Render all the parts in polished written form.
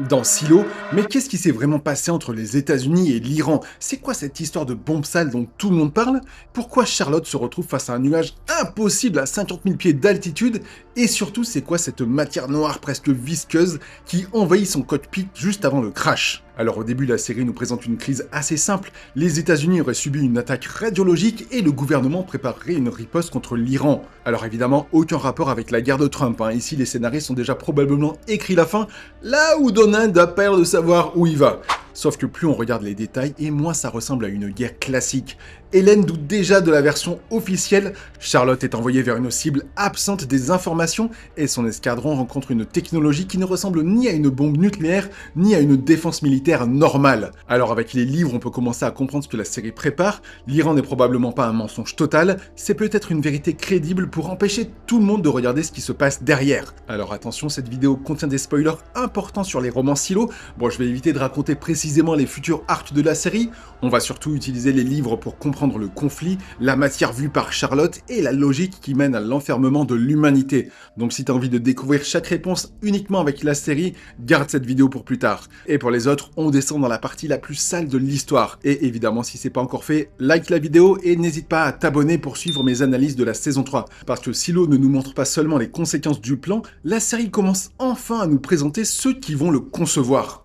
dans Silo, mais qu'est-ce qui s'est vraiment passé entre les États-Unis et l'Iran? C'est quoi cette histoire de bombe sale dont tout le monde parle? Pourquoi Charlotte se retrouve face à un nuage impossible à 50 000 pieds d'altitude? Et surtout, c'est quoi cette matière noire presque visqueuse qui envahit son cockpit juste avant le crash? Alors au début, la série nous présente une crise assez simple. Les États-Unis auraient subi une attaque radiologique et le gouvernement préparerait une riposte contre l'Iran. Alors évidemment, aucun rapport avec la guerre de Trump. Ici, les scénaristes ont déjà probablement écrit la fin, là où Donald a peur de savoir où il va. Sauf que plus on regarde les détails, et moins ça ressemble à une guerre classique. Hélène doute déjà de la version officielle, Charlotte est envoyée vers une cible absente des informations, et son escadron rencontre une technologie qui ne ressemble ni à une bombe nucléaire, ni à une défense militaire normale. Alors avec les livres, on peut commencer à comprendre ce que la série prépare, l'Iran n'est probablement pas un mensonge total, c'est peut-être une vérité crédible pour empêcher tout le monde de regarder ce qui se passe derrière. Alors attention, cette vidéo contient des spoilers importants sur les romans Silo, bon je vais éviter de raconter précisément les futurs arcs de la série, on va surtout utiliser les livres pour comprendre le conflit, la matière vue par Charlotte et la logique qui mène à l'enfermement de l'humanité. Donc si t'as envie de découvrir chaque réponse uniquement avec la série, garde cette vidéo pour plus tard. Et pour les autres, on descend dans la partie la plus sale de l'histoire. Et évidemment, si c'est pas encore fait, like la vidéo et n'hésite pas à t'abonner pour suivre mes analyses de la saison 3. Parce que Silo ne nous montre pas seulement les conséquences du plan, la série commence enfin à nous présenter ceux qui vont le concevoir.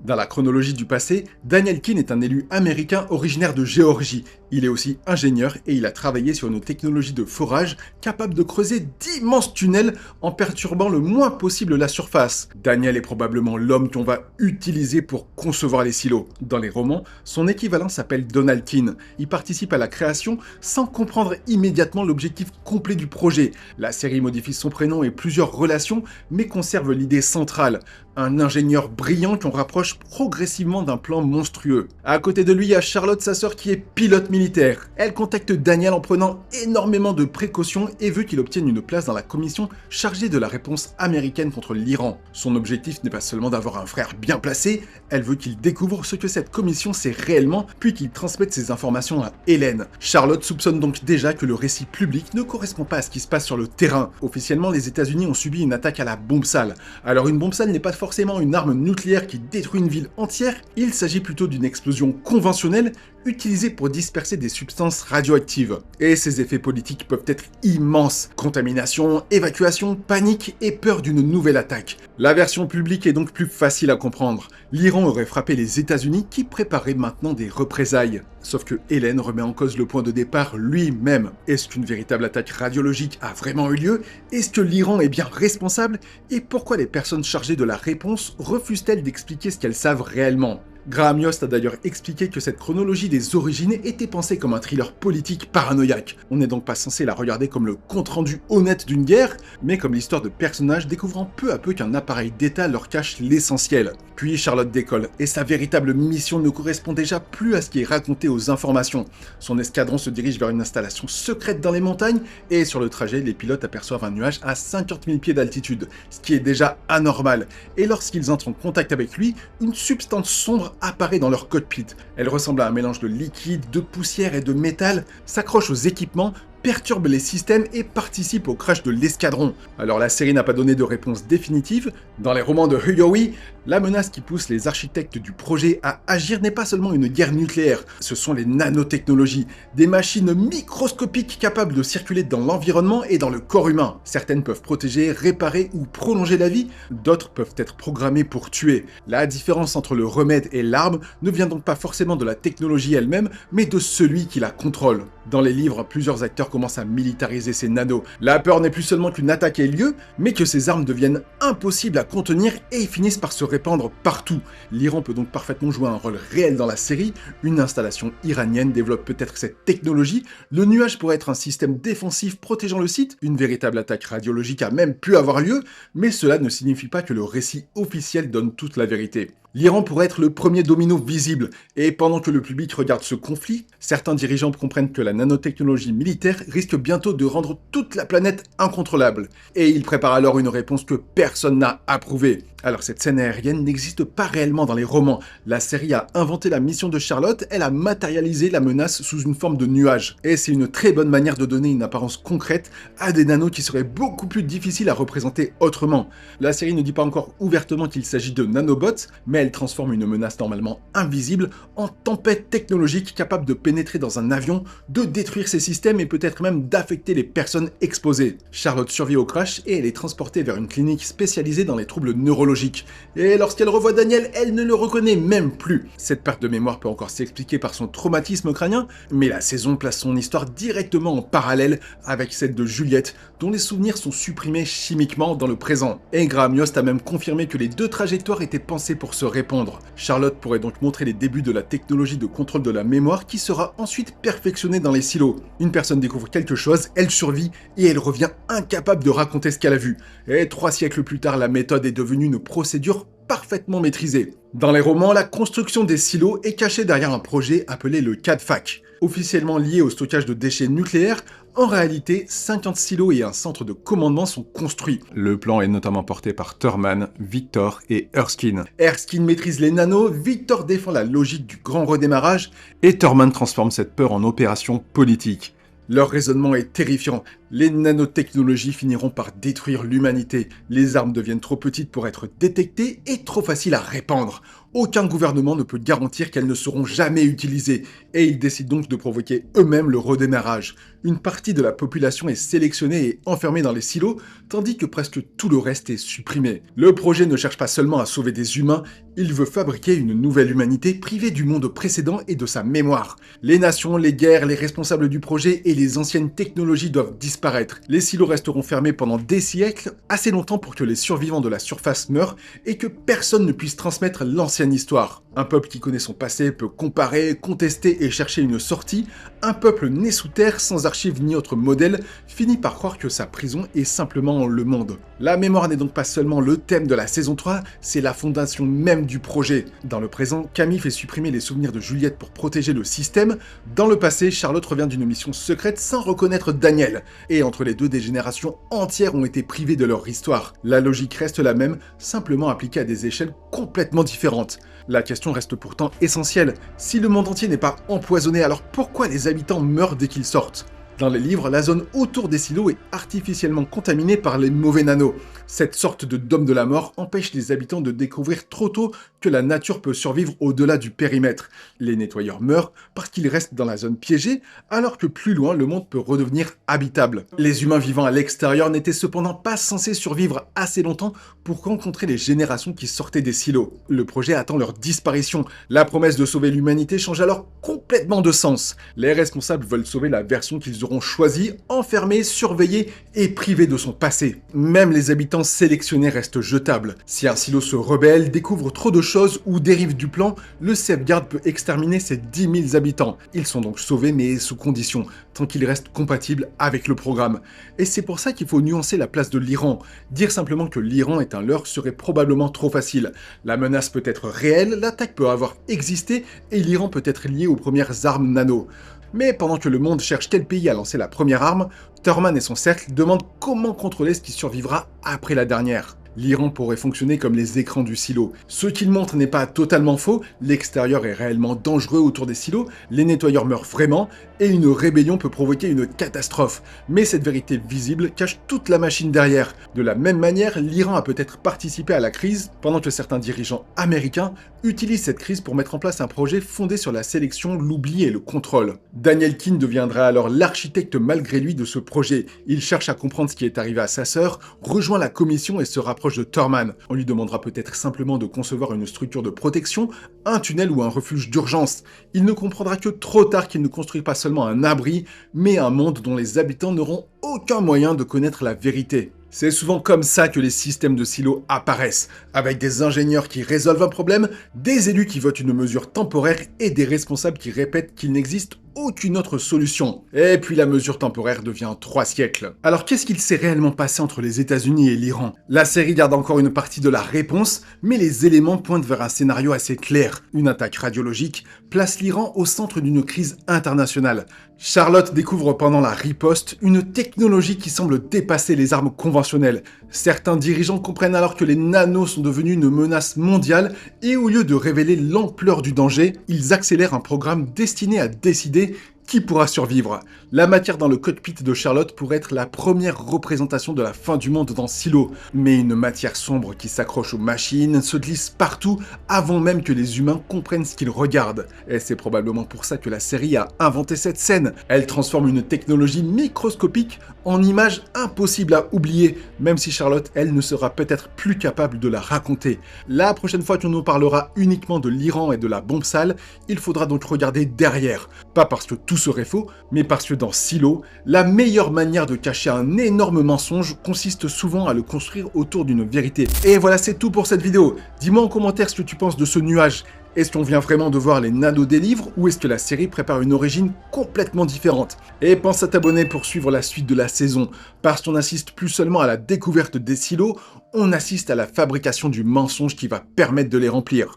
Dans la chronologie du passé, Daniel Keane est un élu américain originaire de Géorgie. Il est aussi ingénieur et il a travaillé sur une technologie de forage capable de creuser d'immenses tunnels en perturbant le moins possible la surface. Daniel est probablement l'homme qu'on va utiliser pour concevoir les silos. Dans les romans, son équivalent s'appelle Donald Keane. Il participe à la création sans comprendre immédiatement l'objectif complet du projet. La série modifie son prénom et plusieurs relations, mais conserve l'idée centrale. Un ingénieur brillant qu'on rapproche progressivement d'un plan monstrueux. À côté de lui, il y a Charlotte, sa sœur, qui est pilote militaire. Elle contacte Daniel en prenant énormément de précautions et veut qu'il obtienne une place dans la commission chargée de la réponse américaine contre l'Iran. Son objectif n'est pas seulement d'avoir un frère bien placé, elle veut qu'il découvre ce que cette commission sait réellement, puis qu'il transmette ces informations à Hélène. Charlotte soupçonne donc déjà que le récit public ne correspond pas à ce qui se passe sur le terrain. Officiellement, les États-Unis ont subi une attaque à la bombe sale. Alors une bombe sale n'est pas forcément une arme nucléaire qui détruit une ville entière, il s'agit plutôt d'une explosion conventionnelle utilisée pour disperser des substances radioactives. Et ces effets politiques peuvent être immenses. Contamination, évacuation, panique et peur d'une nouvelle attaque. La version publique est donc plus facile à comprendre. L'Iran aurait frappé les États-Unis qui préparaient maintenant des représailles. Sauf que Hélène remet en cause le point de départ lui-même. Est-ce qu'une véritable attaque radiologique a vraiment eu lieu? Est-ce que l'Iran est bien responsable? Et pourquoi les personnes chargées de la réponse refusent-elles d'expliquer ce qu'elles savent réellement? Graham Yost a d'ailleurs expliqué que cette chronologie des origines était pensée comme un thriller politique paranoïaque. On n'est donc pas censé la regarder comme le compte-rendu honnête d'une guerre, mais comme l'histoire de personnages découvrant peu à peu qu'un appareil d'État leur cache l'essentiel. Puis Charlotte décolle, et sa véritable mission ne correspond déjà plus à ce qui est raconté aux informations. Son escadron se dirige vers une installation secrète dans les montagnes, et sur le trajet, les pilotes aperçoivent un nuage à 50 000 pieds d'altitude, ce qui est déjà anormal. Et lorsqu'ils entrent en contact avec lui, une substance sombre apparaît dans leur cockpit. Elle ressemble à un mélange de liquide, de poussière et de métal, s'accroche aux équipements, perturbe les systèmes et participe au crash de l'escadron. Alors la série n'a pas donné de réponse définitive. Dans les romans de Huyowi, la menace qui pousse les architectes du projet à agir n'est pas seulement une guerre nucléaire, ce sont les nanotechnologies, des machines microscopiques capables de circuler dans l'environnement et dans le corps humain. Certaines peuvent protéger, réparer ou prolonger la vie, d'autres peuvent être programmées pour tuer. La différence entre le remède et l'arme ne vient donc pas forcément de la technologie elle-même, mais de celui qui la contrôle. Dans les livres, plusieurs acteurs commencent à militariser ces nanos. La peur n'est plus seulement qu'une attaque ait lieu, mais que ces armes deviennent impossibles à contenir et finissent par se répandre partout. L'Iran peut donc parfaitement jouer un rôle réel dans la série, une installation iranienne développe peut-être cette technologie, le nuage pourrait être un système défensif protégeant le site, une véritable attaque radiologique a même pu avoir lieu, mais cela ne signifie pas que le récit officiel donne toute la vérité. L'Iran pourrait être le premier domino visible, et pendant que le public regarde ce conflit, certains dirigeants comprennent que la nanotechnologie militaire risque bientôt de rendre toute la planète incontrôlable. Et ils préparent alors une réponse que personne n'a approuvée. Alors cette scène aérienne n'existe pas réellement dans les romans. La série a inventé la mission de Charlotte, elle a matérialisé la menace sous une forme de nuage. Et c'est une très bonne manière de donner une apparence concrète à des nanos qui seraient beaucoup plus difficiles à représenter autrement. La série ne dit pas encore ouvertement qu'il s'agit de nanobots, mais elle transforme une menace normalement invisible en tempête technologique capable de pénétrer dans un avion, de détruire ses systèmes et peut-être même d'affecter les personnes exposées. Charlotte survit au crash et elle est transportée vers une clinique spécialisée dans les troubles neurologiques. Et lorsqu'elle revoit Daniel, elle ne le reconnaît même plus. Cette perte de mémoire peut encore s'expliquer par son traumatisme crânien, mais la saison place son histoire directement en parallèle avec celle de Juliette, dont les souvenirs sont supprimés chimiquement dans le présent. Et Graham Yost a même confirmé que les deux trajectoires étaient pensées pour se répondre. Charlotte pourrait donc montrer les débuts de la technologie de contrôle de la mémoire qui sera ensuite perfectionnée dans les silos. Une personne découvre quelque chose, elle survit et elle revient incapable de raconter ce qu'elle a vu. Et 3 siècles plus tard, la méthode est devenue une procédure parfaitement maîtrisée. Dans les romans, la construction des silos est cachée derrière un projet appelé le CADFAC. Officiellement lié au stockage de déchets nucléaires, en réalité, 50 silos et un centre de commandement sont construits. Le plan est notamment porté par Thurman, Victor et Erskine. Erskine maîtrise les nanos, Victor défend la logique du grand redémarrage, et Thurman transforme cette peur en opération politique. Leur raisonnement est terrifiant. Les nanotechnologies finiront par détruire l'humanité. Les armes deviennent trop petites pour être détectées et trop faciles à répandre. Aucun gouvernement ne peut garantir qu'elles ne seront jamais utilisées, et ils décident donc de provoquer eux-mêmes le redémarrage. Une partie de la population est sélectionnée et enfermée dans les silos, tandis que presque tout le reste est supprimé. Le projet ne cherche pas seulement à sauver des humains, il veut fabriquer une nouvelle humanité privée du monde précédent et de sa mémoire. Les nations, les guerres, les responsables du projet et les anciennes technologies doivent disparaître. Les silos resteront fermés pendant des siècles, assez longtemps pour que les survivants de la surface meurent et que personne ne puisse transmettre l'ancienne histoire. Un peuple qui connaît son passé peut comparer, contester et chercher une sortie. Un peuple né sous terre, sans archives ni autre modèle, finit par croire que sa prison est simplement le monde. La mémoire n'est donc pas seulement le thème de la saison 3, c'est la fondation même du projet. Dans le présent, Camille fait supprimer les souvenirs de Juliette pour protéger le système. Dans le passé, Charlotte revient d'une mission secrète sans reconnaître Daniel. Et entre les deux, des générations entières ont été privées de leur histoire. La logique reste la même, simplement appliquée à des échelles complètement différentes. La question reste pourtant essentielle. Si le monde entier n'est pas empoisonné, alors pourquoi les habitants meurent dès qu'ils sortent ? Dans les livres, la zone autour des silos est artificiellement contaminée par les mauvais nanos. Cette sorte de dôme de la mort empêche les habitants de découvrir trop tôt que la nature peut survivre au-delà du périmètre. Les nettoyeurs meurent parce qu'ils restent dans la zone piégée, alors que plus loin, le monde peut redevenir habitable. Les humains vivant à l'extérieur n'étaient cependant pas censés survivre assez longtemps pour rencontrer les générations qui sortaient des silos. Le projet attend leur disparition. La promesse de sauver l'humanité change alors complètement de sens. Les responsables veulent sauver la version qu'ils auront choisie, enfermée, surveillée et privée de son passé. Même les habitants sélectionnés restent jetables. Si un silo se rebelle, découvre trop de choses ou dérive du plan, le Safeguard peut exterminer ses 10 000 habitants. Ils sont donc sauvés mais sous condition, tant qu'ils restent compatibles avec le programme. Et c'est pour ça qu'il faut nuancer la place de l'Iran. Dire simplement que l'Iran est un leurre serait probablement trop facile. La menace peut être réelle, l'attaque peut avoir existé et l'Iran peut être lié aux premières armes nano. Mais pendant que le monde cherche quel pays a lancé la première arme, Thurman et son cercle demandent comment contrôler ce qui survivra après la dernière. L'Iran pourrait fonctionner comme les écrans du silo. Ce qu'il montre n'est pas totalement faux, l'extérieur est réellement dangereux autour des silos, les nettoyeurs meurent vraiment, et une rébellion peut provoquer une catastrophe. Mais cette vérité visible cache toute la machine derrière. De la même manière, l'Iran a peut-être participé à la crise, pendant que certains dirigeants américains utilisent cette crise pour mettre en place un projet fondé sur la sélection, l'oubli et le contrôle. Daniel Keane deviendra alors l'architecte malgré lui de ce projet. Il cherche à comprendre ce qui est arrivé à sa sœur, rejoint la commission et se rapproche de Thurman. On lui demandera peut-être simplement de concevoir une structure de protection, un tunnel ou un refuge d'urgence. Il ne comprendra que trop tard qu'il ne construit pas seulement un abri, mais un monde dont les habitants n'auront aucun moyen de connaître la vérité. C'est souvent comme ça que les systèmes de silos apparaissent, avec des ingénieurs qui résolvent un problème, des élus qui votent une mesure temporaire et des responsables qui répètent qu'il n'existe aucune autre solution. Et puis la mesure temporaire devient 3 siècles. Alors qu'est-ce qu'il s'est réellement passé entre les États-Unis et l'Iran? La série garde encore une partie de la réponse, mais les éléments pointent vers un scénario assez clair. Une attaque radiologique place l'Iran au centre d'une crise internationale. Charlotte découvre pendant la riposte une technologie qui semble dépasser les armes conventionnelles. Certains dirigeants comprennent alors que les nanos sont devenus une menace mondiale et au lieu de révéler l'ampleur du danger, ils accélèrent un programme destiné à décider qui pourra survivre. La matière dans le cockpit de Charlotte pourrait être la première représentation de la fin du monde dans Silo, mais une matière sombre qui s'accroche aux machines, se glisse partout avant même que les humains comprennent ce qu'ils regardent. Et c'est probablement pour ça que la série a inventé cette scène. Elle transforme une technologie microscopique en image impossible à oublier, même si Charlotte, elle, ne sera peut-être plus capable de la raconter. La prochaine fois qu'on nous parlera uniquement de l'Iran et de la bombe sale, il faudra donc regarder derrière. Pas parce que tout serait faux, mais parce que dans Silo, la meilleure manière de cacher un énorme mensonge consiste souvent à le construire autour d'une vérité. Et voilà, c'est tout pour cette vidéo. Dis-moi en commentaire ce que tu penses de ce nuage. Est-ce qu'on vient vraiment de voir les nanos des livres ou est-ce que la série prépare une origine complètement différente? Et pense à t'abonner pour suivre la suite de la saison, parce qu'on n'assiste plus seulement à la découverte des silos, on assiste à la fabrication du mensonge qui va permettre de les remplir.